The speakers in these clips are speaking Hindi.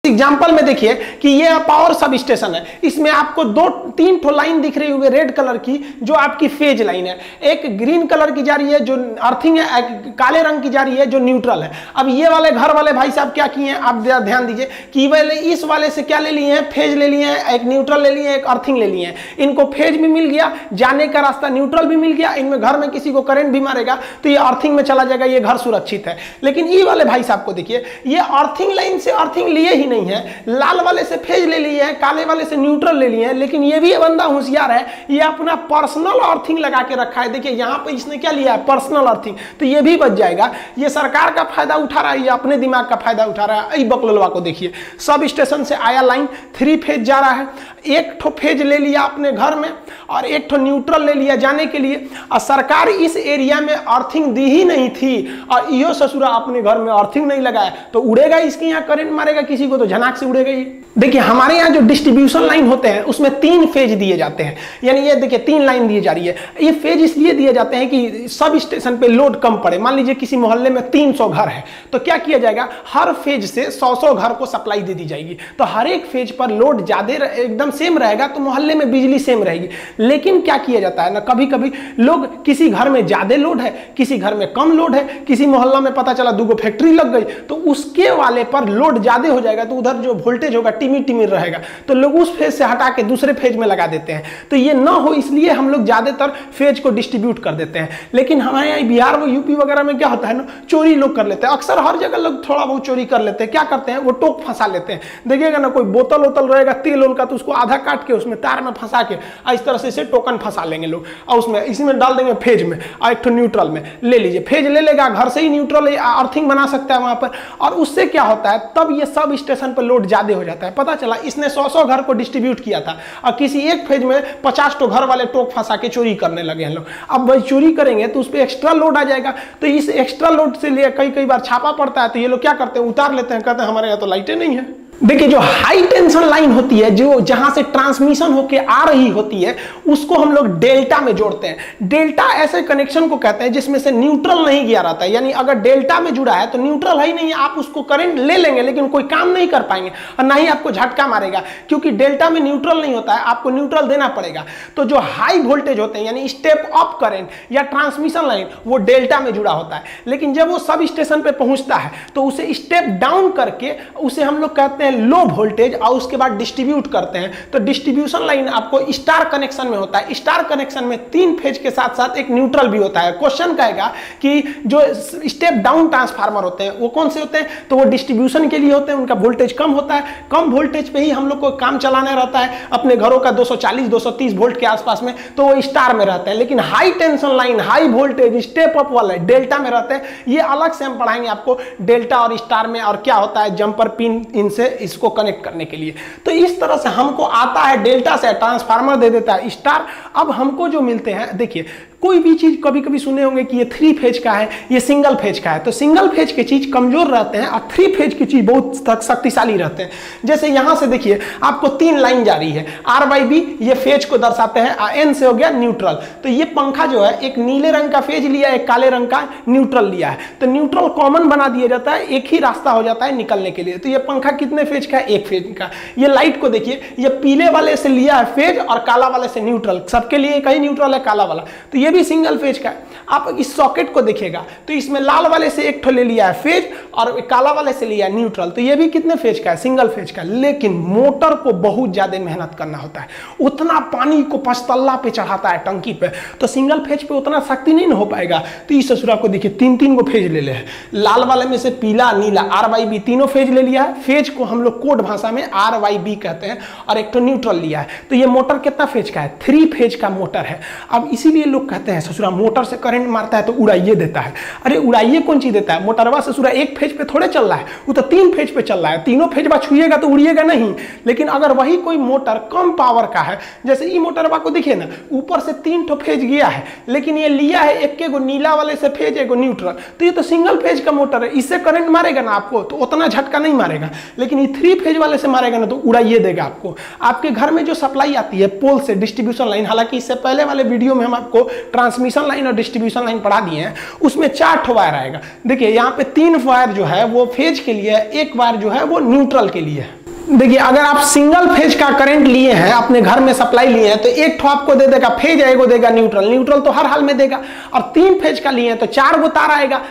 एग्जाम्पल में देखिए कि ये पावर सब स्टेशन है, इसमें आपको 2-3 ठो लाइन दिख रही होगी रेड कलर की, जो आपकी फेज लाइन है। एक ग्रीन कलर की जा रही है जो अर्थिंग है, काले रंग की जा रही है जो न्यूट्रल है। अब ये वाले घर वाले भाई साहब क्या किए हैं, आप ध्यान दीजिए कि वाले इस वाले से क्या ले लिए हैं, फेज ले लिए हैं, एक न्यूट्रल ले लिए हैं, एक अर्थिंग ले लिए हैं। इनको फेज भी मिल गया, जाने का रास्ता न्यूट्रल भी मिल गया, इनमें घर में किसी को करंट भी मारेगा तो ये अर्थिंग में चला जाएगा, ये घर सुरक्षित है। लेकिन ये वाले भाई साहब को देखिए, ये अर्थिंग लाइन से अर्थिंग लिए ही नहीं है, लाल वाले से फेज ले लिए हैं, काले वाले से न्यूट्रल ले लिए हैं। लेकिन ये भी बंदा होशियार है, ये अपना पर्सनल अर्थिंग लगा के रखा है। देखिए यहाँ पे इसने क्या लिया है, पर्सनल अर्थिंग, तो ये भी बच जाएगा। ये सरकार का फायदा उठा रहा है, ये अपने दिमाग का फायदा उठा रहा है। बकलवा को देखिए, सब स्टेशन से आया लाइन 3 फेज जा रहा है, एक ठो फेज ले लिया अपने घर में और एक ठो न्यूट्रल ले लिया जाने के लिए। और सरकार इस एरिया में अर्थिंग दी ही नहीं थी और यो ससुरा अपने घर में अर्थिंग नहीं लगाया तो उड़ेगा, इसके यहाँ करंट मारेगा किसी को तो झनाक से उड़ेगा ही। देखिए हमारे यहाँ जो डिस्ट्रीब्यूशन लाइन होते हैं उसमें 3 फेज दिए जाते हैं, यानी ये देखिए 3 लाइन दी जा रही है। ये फेज इसलिए दिए जाते हैं कि सब स्टेशन पे लोड कम पड़े। मान लीजिए किसी मोहल्ले में 300 घर है तो क्या किया जाएगा, हर फेज से 100 घर को सप्लाई दे दी जाएगी, तो हर एक फेज पर लोड ज्यादा एकदम सेम रहेगा तो मोहल्ले में बिजली सेम रहेगी। लेकिन क्या किया जाता है ना, कभी कभी लोग किसी घर में ज्यादा लोड है, किसी घर में कम लोड है, किसी मोहल्ला में पता चला 2 फैक्ट्री लग गई तो उसके वाले पर लोड ज्यादा हो जाएगा तो उधर जो वोल्टेज होगा टिमिर टिमिर रहेगा, तो लोग उस फेज से हटा के दूसरे फेज में लगा देते हैं। तो ये ना हो इसलिए हम लोग ज्यादातर फेज को डिस्ट्रीब्यूट कर देते हैं। लेकिन हमारे यहाँ बिहार में यूपी वगैरह में क्या होता है ना, चोरी लोग कर लेते हैं। अक्सर हर जगह लोग थोड़ा बहुत चोरी कर लेते हैं। क्या करते हैं, वो टोक फंसा लेते हैं। देखिएगा ना, कोई बोतल वोतल रहेगा तेल ओल का तो उसको आधा काट के उसमें तार में फंसा के इस तरह से टोकन फंसा लेंगे लोग और उसमें इसमें डाल देंगे फेज में और एक तो न्यूट्रल में ले लीजिए। फेज ले लेगा, घर से ही न्यूट्रल अर्थिंग बना सकता है वहां पर। और उससे क्या होता है, तब ये सब स्टेशन पर लोड ज्यादा हो जाता है। पता चला इसने 100 घर को डिस्ट्रीब्यूट किया था और किसी एक फेज में 50 तो घर वाले टोक फंसा के चोरी करने लगे हैं लोग। अब वही चोरी करेंगे तो उस पर एक्स्ट्रा लोड आ जाएगा, तो इस एक्स्ट्रा लोड से लिए कई बार छापा पड़ता है तो ये लोग क्या करते हैं, उतार लेते हैं, कहते हैं हमारे यहाँ तो लाइटें नहीं है। देखिए जो हाई टेंशन लाइन होती है, जो जहां से ट्रांसमिशन होके आ रही होती है, उसको हम लोग डेल्टा में जोड़ते हैं। डेल्टा ऐसे कनेक्शन को कहते हैं जिसमें से न्यूट्रल नहीं गया रहता है। यानी अगर डेल्टा में जुड़ा है तो न्यूट्रल है ही नहीं है, आप उसको करंट ले लेंगे लेकिन कोई काम नहीं कर पाएंगे और ना ही आपको झटका मारेगा, क्योंकि डेल्टा में न्यूट्रल नहीं होता है, आपको न्यूट्रल देना पड़ेगा। तो जो हाई वोल्टेज होते हैं यानी स्टेप अप करंट या ट्रांसमिशन लाइन, वो डेल्टा में जुड़ा होता है। लेकिन जब वो सब स्टेशन पे पहुंचता है तो उसे स्टेप डाउन करके उसे हम लोग कहते हैं लो वोल्टेज और उसके बाद डिस्ट्रीब्यूट करते हैं। तो डिस्ट्रीब्यूशन लाइन आपको स्टार कनेक्शन में होता है। स्टार कनेक्शन में 3 फेज के साथ साथ एक न्यूट्रल भी होता है। क्वेश्चन कहेगा कि जो स्टेप डाउन ट्रांसफार्मर होते हैं वो कौन से होते हैं, तो वो डिस्ट्रीब्यूशन के लिए होते हैं, उनका वोल्टेज कम होता है। कम वोल्टेज पे ही हम लोग को काम चलाना रहता है अपने घरों का 240-230 वोल्ट के आसपास में, तो वो स्टार में रहते हैं। लेकिन high tension line, high voltage step up वाला डेल्टा में रहते हैं। ये अलग से हम पढ़ाएंगे आपको डेल्टा और स्टार में, और क्या होता है जंपर पिन इनसे इसको कनेक्ट करने के लिए। तो इस तरह से हमको आता है डेल्टा से ट्रांसफार्मर दे देता है स्टार। अब हमको जो मिलते हैं, देखिए कोई भी चीज कभी कभी सुने होंगे कि ये 3 फेज का है, ये सिंगल फेज का है, तो सिंगल फेज की चीज कमजोर रहते हैं और 3 फेज की चीज बहुत शक्तिशाली रहते हैं। जैसे यहां से देखिए आपको 3 लाइन जा रही है, R/B ये फेज को दर्शाते हैं, N से हो गया न्यूट्रल। तो ये पंखा जो है एक नीले रंग का फेज लिया, एक काले रंग का न्यूट्रल लिया है, तो न्यूट्रल कॉमन बना दिया जाता है, एक ही रास्ता हो जाता है निकलने के लिए। तो ये पंखा कितने फेज का है, 1 फेज का। ये लाइट को देखिए, ये पीले वाले से लिया है फेज और काला वाले से न्यूट्रल, सबके लिए एक ही न्यूट्रल है काला वाला, तो ये भी सिंगल फेज का है। आप इस सॉकेट को देखिएगा तो इसमें लाल वाले से एक ठो ले लिया है फेज और काला वाले से लिया है न्यूट्रल, तो ये भी कितने फेज का है, सिंगल फेज का। लेकिन मोटर को बहुत ज्यादा मेहनत करना होता है, उतना पानी को 5 तल्ला पे चढ़ाता है टंकी पे, तो सिंगल फेज पे उतना शक्ति नहीं हो पाएगा। तो इस ससुरा को देखिए 3-3 को फेज ले ले है, लाल वाले में से पीला नीला R/B तीनों फेज ले लिया है। फेज को हम लोग कोड भाषा में R/B कहते हैं और एक तो न्यूट्रल लिया है। तो ये मोटर कितना फेज का है, 3 फेज का मोटर है। अब इसीलिए लोग कहते हैं ससुरा मोटर से करंट मारता है तो उड़ाइए देता है। अरे उड़ाइए कौन चीज देता है, मोटरवा ससुरा 1 फेज पे थोड़े चल रहा है, वो तो 3 फेज पे चल रहा है। तीनों फेज बा छुएगा तो उड़िएगा नहीं। लेकिन अगर वही कोई मोटर कम पावर का है, जैसे ई मोटरवा को देखिए ना, ऊपर से 3 ठो फेज गया है, लेकिन ये लिया है एक गो नीला वाले से फेज, एक न्यूट्रल, तो ये तो सिंगल फेज का मोटर है, इससे करंट मारेगा ना आपको तो उतना झटका नहीं मारेगा। लेकिन ये 3 फेज वाले से मारेगा ना तो उड़ाइए देगा आपको। आपके घर में जो सप्लाई आती है पोल से डिस्ट्रीब्यूशन लाइन, हालांकि इससे पहले वाले वीडियो में हम आपको ट्रांसमिशन लाइन और डिस्ट्रीब्यूशन लाइन पढ़ा दिए हैं, उसमें 4 ठो वायर आएगा। देखिए यहाँ पे 3 वायर जो है वो फेज के लिए, 1 वायर जो है वो न्यूट्रल के लिए है। देखिए अगर आप सिंगल फेज का करंट लिए हैं, अपने घर में सप्लाई लिए हैं, तो 1 ठो आपको दे देगा फेज, एगो देगा न्यूट्रल। न्यूट्रल तो हर हाल में देगा। और 3 फेज का लिए हैं तो 4 गो तार आएगा,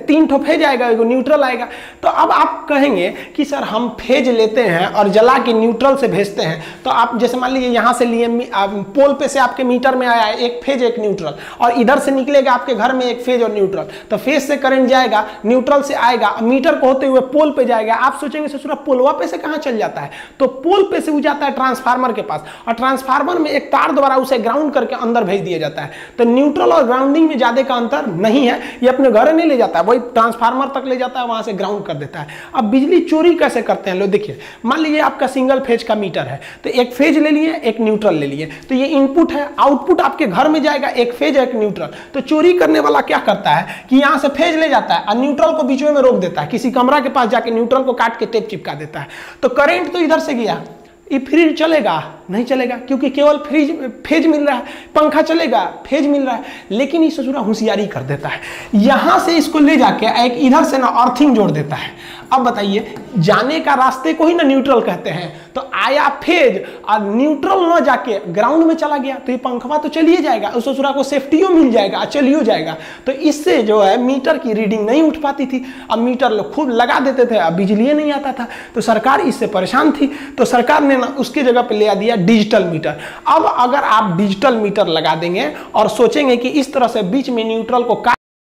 3 ठो फेज आएगा, एगो न्यूट्रल आएगा। तो अब आप कहेंगे कि सर हम फेज लेते हैं और जला के न्यूट्रल से भेजते हैं, तो आप जैसे मान लीजिए यहाँ से लिए पोल पे से आपके मीटर में आया है 1 फेज 1 न्यूट्रल, और इधर से निकलेगा आपके घर में 1 फेज और न्यूट्रल, तो फेज से करंट जाएगा, न्यूट्रल से आएगा, मीटर को होते हुए पोल पे जाएगा। आप सोचेंगे ससुरा पोलवा पे से कहाँ चल जाता है, तो पोल पे से जाता है ट्रांसफार्मर के पास, और ट्रांसफार्मर में एक तार द्वारा उसे ग्राउंड करके अंदर भेज दिया जाता है। तो न्यूट्रल और ग्राउंडिंग में ज्यादा का अंतर नहीं है, ये अपने घर नहीं ले जाता है, वही ट्रांसफार्मर तक ले जाता है, वहां से ग्राउंड कर देता है। अब बिजली चोरी कैसे करते हैं लोग, देखिए मान लीजिए आपका सिंगल फेज का मीटर है, तो 1 फेज ले लिए, 1 न्यूट्रल ले लिए, तो ये इनपुट है, आउटपुट आपके घर में जाएगा 1 फेज 1 न्यूट्रल। तो चोरी करने वाला क्या करता है कि यहां से फेज ले जाता है और न्यूट्रल को बीच में रोक देता है, किसी कमरा के पास जाके न्यूट्रल को काट के टेप चिपका देता है। तो करंट तो इधर से गया, ये फ्रिज चलेगा नहीं चलेगा, क्योंकि केवल फेज मिल रहा है। पंखा चलेगा, फेज मिल रहा है, लेकिन ये ससुरा होशियारी कर देता है, यहां से इसको ले जाके एक इधर से ना अर्थिंग जोड़ देता है। अब बताइए, जाने का रास्ते को ही ना न्यूट्रल कहते हैं, तो आया फेज और न्यूट्रल ना जाके ग्राउंड में चला गया, तो ये पंखवा तो चलिए जाएगा, उस ससुरा को सेफ्टियो मिल जाएगा, चलियो जाएगा। तो इससे जो है मीटर की रीडिंग नहीं उठ पाती थी। अब मीटर लोग खूब लगा देते थे, अब बिजली नहीं आता था, तो सरकार इससे परेशान थी, तो सरकार ने ना उसकी जगह पे ले आ दिया डिजिटल मीटर। अब अगर आप डिजिटल मीटर लगा देंगे और सोचेंगे कि इस तरह से बीच में न्यूट्रल को